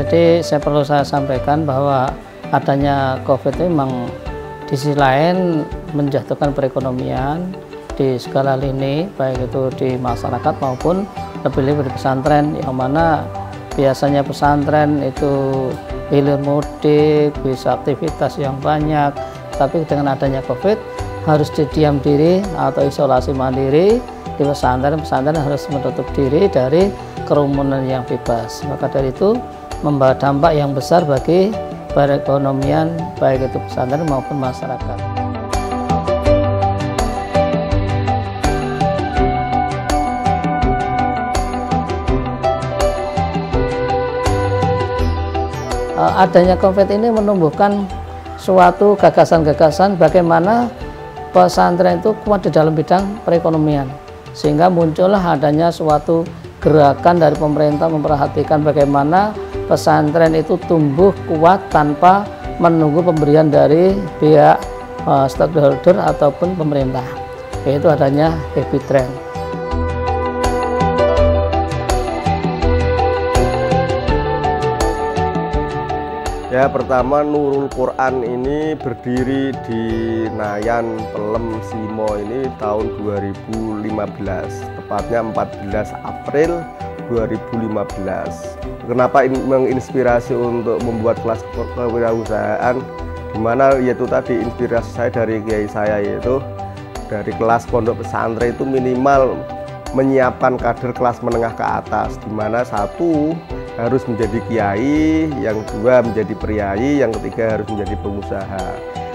Jadi saya sampaikan bahwa adanya COVID itu memang di sisi lain menjatuhkan perekonomian di segala lini, baik itu di masyarakat maupun lebih-lebih di pesantren, yang mana biasanya pesantren itu hilir mudik, bisa aktivitas yang banyak, tapi dengan adanya COVID harus diam diri atau isolasi mandiri di pesantren harus menutup diri dari kerumunan yang bebas. Maka dari itu membawa dampak yang besar bagi perekonomian baik itu pesantren maupun masyarakat. Adanya COVID ini menumbuhkan suatu gagasan-gagasan bagaimana pesantren itu kuat di dalam bidang perekonomian, sehingga muncullah adanya suatu gerakan dari pemerintah memperhatikan bagaimana pesantren itu tumbuh kuat tanpa menunggu pemberian dari pihak stakeholder ataupun pemerintah, yaitu adanya Happy Trend. Ya, pertama Nurul Quran ini berdiri di Nayan Pelem Simo ini tahun 2015, tepatnya 14 April 2015. Kenapa ini menginspirasi untuk membuat kelas kewirausahaan, dimana yaitu tadi inspirasi saya dari kiai saya, yaitu dari kelas pondok pesantren itu minimal menyiapkan kader kelas menengah ke atas, dimana satu harus menjadi kiai, yang kedua menjadi priai, yang ketiga harus menjadi pengusaha.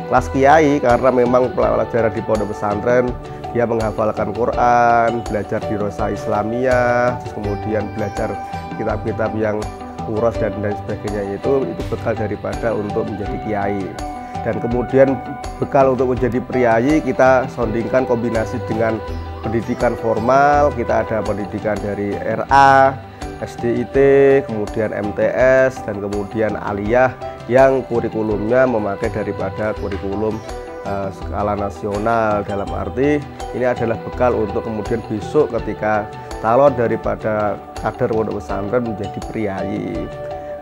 Kelas kiai karena memang pelajaran di pondok pesantren, dia menghafalkan Quran, belajar di Rosa Islamiyah, terus kemudian belajar kitab-kitab yang kuros dan sebagainya, itu bekal daripada untuk menjadi kiai. Dan kemudian bekal untuk menjadi priai kita sondingkan kombinasi dengan pendidikan formal. Kita ada pendidikan dari RA, SDIT, kemudian MTS, dan kemudian aliyah yang kurikulumnya memakai daripada kurikulum skala nasional. Dalam arti ini adalah bekal untuk kemudian besok ketika calon daripada kader pondok pesantren menjadi priai.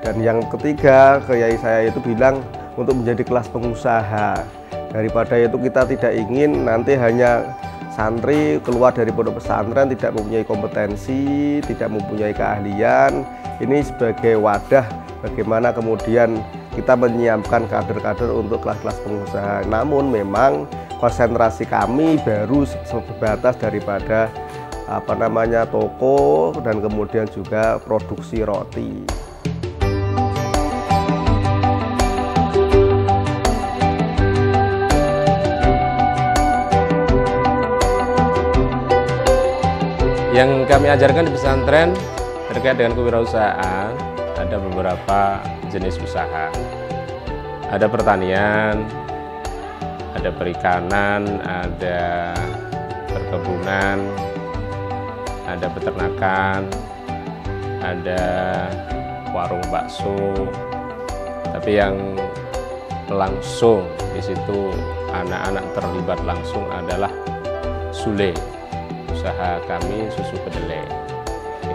Dan yang ketiga, kiai saya itu bilang untuk menjadi kelas pengusaha. Daripada itu kita tidak ingin nanti hanya santri keluar dari pondok pesantren tidak mempunyai kompetensi, tidak mempunyai keahlian. Ini sebagai wadah bagaimana kemudian kita menyiapkan kader-kader untuk kelas-kelas pengusaha. Namun memang konsentrasi kami baru sebatas daripada toko dan kemudian juga produksi roti. Yang kami ajarkan di pesantren terkait dengan kewirausahaan, ada beberapa jenis usaha. Ada pertanian, ada perikanan, ada perkebunan, ada peternakan, ada warung bakso. Tapi yang langsung di situ anak-anak terlibat langsung adalah Sule. Usaha kami susu kedelai.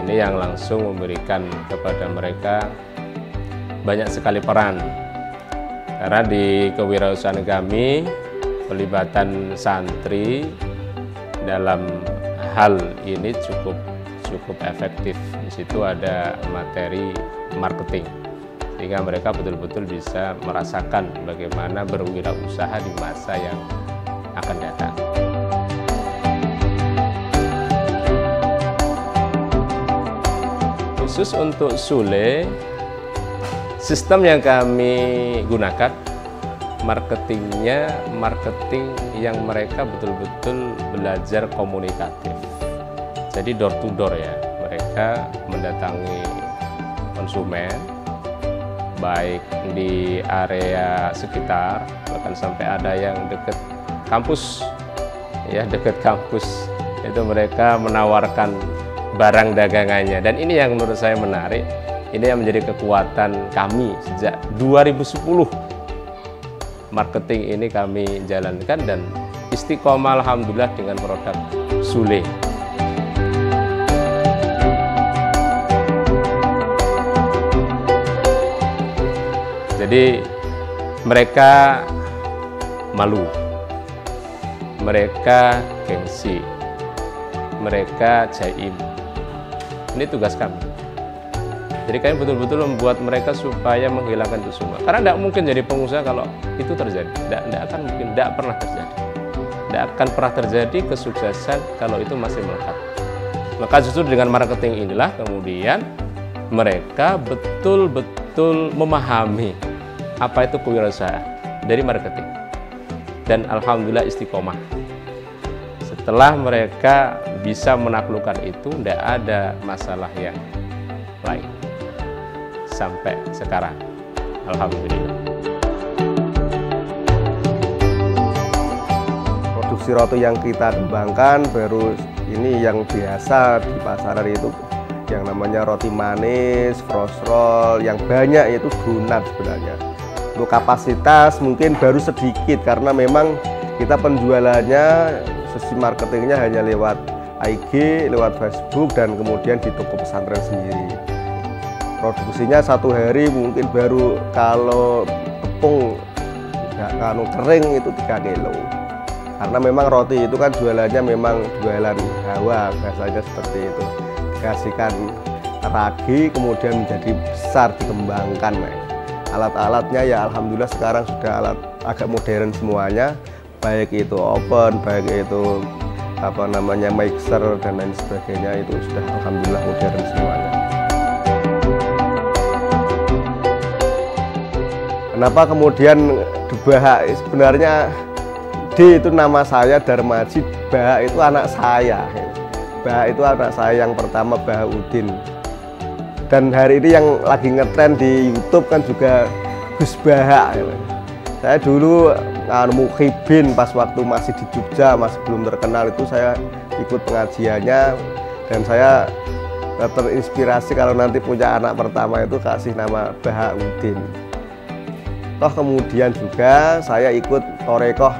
Ini yang langsung memberikan kepada mereka banyak sekali peran. Karena di kewirausahaan kami pelibatan santri dalam hal ini cukup efektif. Di situ ada materi marketing, sehingga mereka betul-betul bisa merasakan bagaimana berwirausaha di masa yang akan datang. Khusus untuk Sule, sistem yang kami gunakan marketingnya marketing yang mereka betul-betul belajar komunikatif. Jadi door to door ya, mereka mendatangi konsumen baik di area sekitar, bahkan sampai ada yang dekat kampus ya, dekat kampus itu mereka menawarkan barang dagangannya. Dan ini yang menurut saya menarik, ini yang menjadi kekuatan kami sejak 2010. Marketing ini kami jalankan dan istiqomah alhamdulillah dengan produk Sule. Jadi mereka malu, mereka gengsi, mereka jaim. Ini tugas kami. Jadi kami betul-betul membuat mereka supaya menghilangkan itu semua. Karena tidak mungkin jadi pengusaha kalau itu terjadi. Tidak akan mungkin, tidak pernah terjadi. Tidak akan pernah terjadi kesuksesan kalau itu masih melekat. Maka justru dengan marketing inilah kemudian mereka betul-betul memahami apa itu kewirausahaan dari marketing. Dan alhamdulillah istiqomah. Setelah mereka bisa menaklukkan itu, tidak ada masalah yang lain sampai sekarang. Alhamdulillah. Produksi roti yang kita kembangkan baru ini yang biasa di pasaran itu yang namanya roti manis, frost roll, yang banyak itu donat sebenarnya. Untuk kapasitas mungkin baru sedikit karena memang kita penjualannya sisi marketingnya hanya lewat IG, lewat Facebook, dan kemudian di toko pesantren sendiri. Produksinya satu hari mungkin baru kalau tepung kalau kering itu 3 kilo. Karena memang roti itu kan jualannya memang jualan hawa, biasanya seperti itu. Dikasihkan ragi kemudian menjadi besar, dikembangkan. Alat-alatnya ya alhamdulillah sekarang sudah alat agak modern semuanya, baik itu oven, baik itu mixer dan lain sebagainya, itu sudah alhamdulillah modern semuanya. Kenapa kemudian Baha? Sebenarnya D itu nama saya, Darmaji. Baha itu anak saya. Baha itu anak saya yang pertama, Bahaudin. Dan hari ini yang lagi ngetren di YouTube kan juga Gus Baha. Saya dulu mukhibin pas waktu masih di Jogja, masih belum terkenal, itu saya ikut pengajiannya dan saya terinspirasi kalau nanti punya anak pertama itu kasih nama Bahaudin. Toh kemudian juga saya ikut Torekoh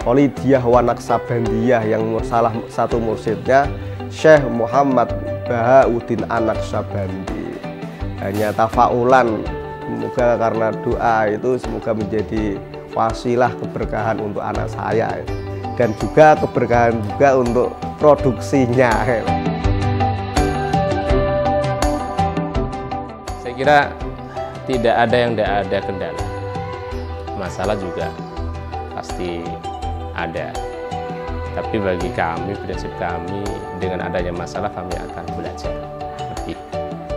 Kholidiyah wa Naksabandiyah yang salah satu mursyidnya Syekh Muhammad Bahaudin An-Naksabandi. Hanya tafaulan, semoga karena doa itu semoga menjadi wasilah keberkahan untuk anak saya dan juga keberkahan juga untuk produksinya. Saya kira tidak ada yang tidak ada kendala. Masalah juga pasti ada. Tapi bagi kami, prinsip kami, dengan adanya masalah kami akan belajar lebih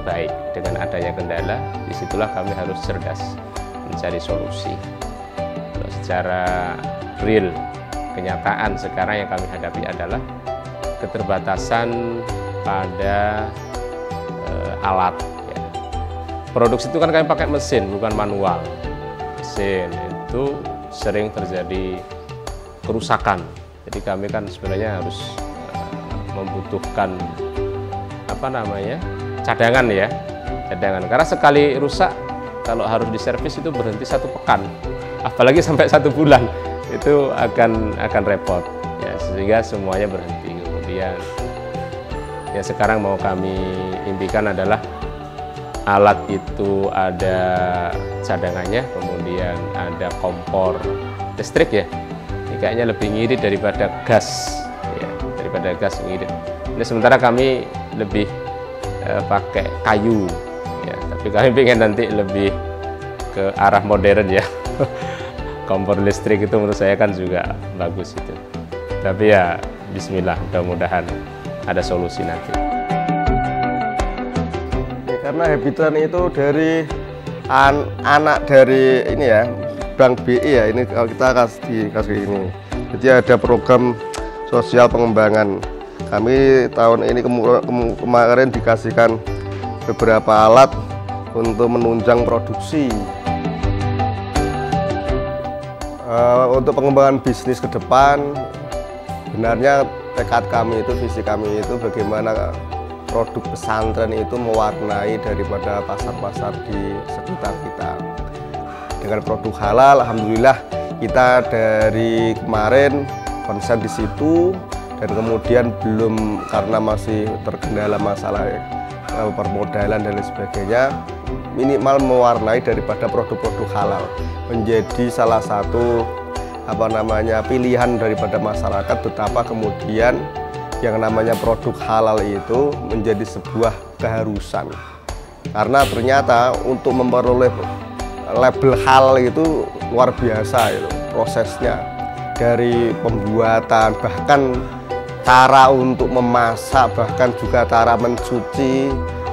baik. Dengan adanya kendala, disitulah kami harus cerdas mencari solusi. Secara real, kenyataan sekarang yang kami hadapi adalah keterbatasan pada alat. Ya. Produksi itu kan kami pakai mesin, bukan manual. Mesin itu sering terjadi kerusakan. Jadi kami kan sebenarnya harus membutuhkan cadangan ya, cadangan. Karena sekali rusak kalau harus diservis itu berhenti 1 pekan, apalagi sampai 1 bulan itu akan repot. Ya, sehingga semuanya berhenti. Kemudian ya sekarang mau kami impikan adalah alat itu ada cadangannya, kemudian ada kompor listrik ya. Ini kayaknya lebih ngirit daripada gas, ya, daripada gas ngirit. Ini sementara kami lebih pakai kayu, ya, tapi kami pengen nanti lebih ke arah modern ya. Kompor listrik itu menurut saya kan juga bagus itu. Tapi ya Bismillah, mudah-mudahan ada solusi nanti. Karena Habitran itu dari anak dari ini ya, Bank BI ya, ini kalau kita kasih ini. Jadi ada program sosial pengembangan. Kami tahun ini kemarin dikasihkan beberapa alat untuk menunjang produksi. Untuk pengembangan bisnis ke depan, sebenarnya tekad kami itu, visi kami itu bagaimana produk pesantren itu mewarnai daripada pasar-pasar di sekitar kita. Dengan produk halal, alhamdulillah kita dari kemarin konsen di situ, dan kemudian belum karena masih terkendala masalah permodalan dan lain sebagainya, minimal mewarnai daripada produk-produk halal, menjadi salah satu pilihan daripada masyarakat, betapa kemudian yang namanya produk halal itu menjadi sebuah keharusan. Karena ternyata untuk memperoleh label halal itu luar biasa itu prosesnya, dari pembuatan, bahkan cara untuk memasak, bahkan juga cara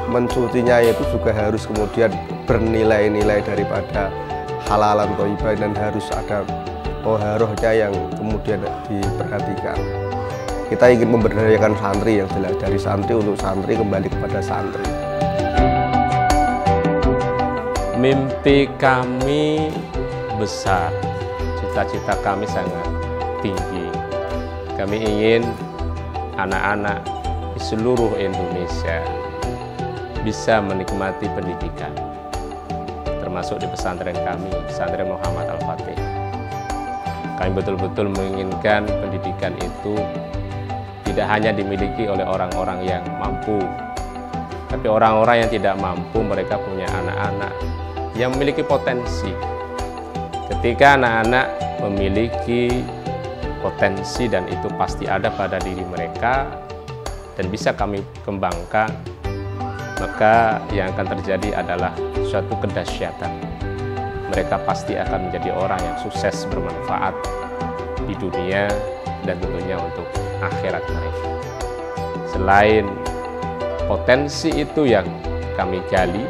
mencucinya itu juga harus kemudian bernilai-nilai daripada halalan thayyibah, dan harus ada toharohnya yang kemudian diperhatikan. Kita ingin memberdayakan santri, yang jelas dari santri untuk santri, kembali kepada santri. Mimpi kami besar, cita-cita kami sangat tinggi. Kami ingin anak-anak di seluruh Indonesia bisa menikmati pendidikan, termasuk di pesantren kami, pesantren Muhammad Al-Fatih. Kami betul-betul menginginkan pendidikan itu tidak hanya dimiliki oleh orang-orang yang mampu, tapi orang-orang yang tidak mampu, mereka punya anak-anak yang memiliki potensi. Ketika anak-anak memiliki potensi, dan itu pasti ada pada diri mereka dan bisa kami kembangkan, maka yang akan terjadi adalah suatu kedahsyatan. Mereka pasti akan menjadi orang yang sukses, bermanfaat di dunia dan tentunya untuk akhirat mereka. Selain potensi itu yang kami gali,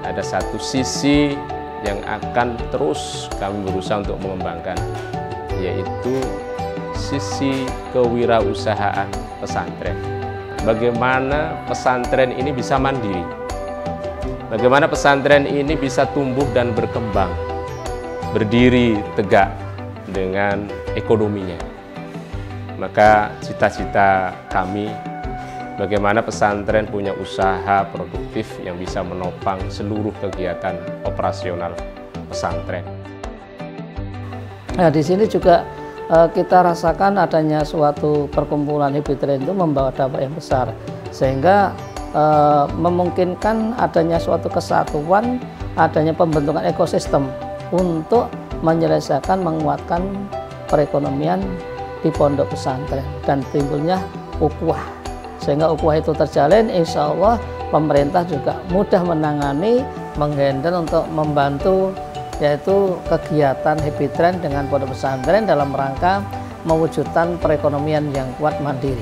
ada satu sisi yang akan terus kami berusaha untuk mengembangkan, yaitu sisi kewirausahaan pesantren. Bagaimana pesantren ini bisa mandiri, bagaimana pesantren ini bisa tumbuh dan berkembang, berdiri tegak dengan ekonominya. Maka cita-cita kami, bagaimana pesantren punya usaha produktif yang bisa menopang seluruh kegiatan operasional pesantren. Nah, di sini juga kita rasakan adanya suatu perkumpulan Hibitren itu membawa dampak yang besar, sehingga memungkinkan adanya suatu kesatuan, adanya pembentukan ekosistem untuk menyelesaikan, menguatkan perekonomian di pondok pesantren, dan timbulnya ukhuwah. Sehingga ukhuwah itu terjalin, insya Allah pemerintah juga mudah menangani, menghandle untuk membantu, yaitu kegiatan Hibitren dengan pondok pesantren dalam rangka mewujudkan perekonomian yang kuat mandiri.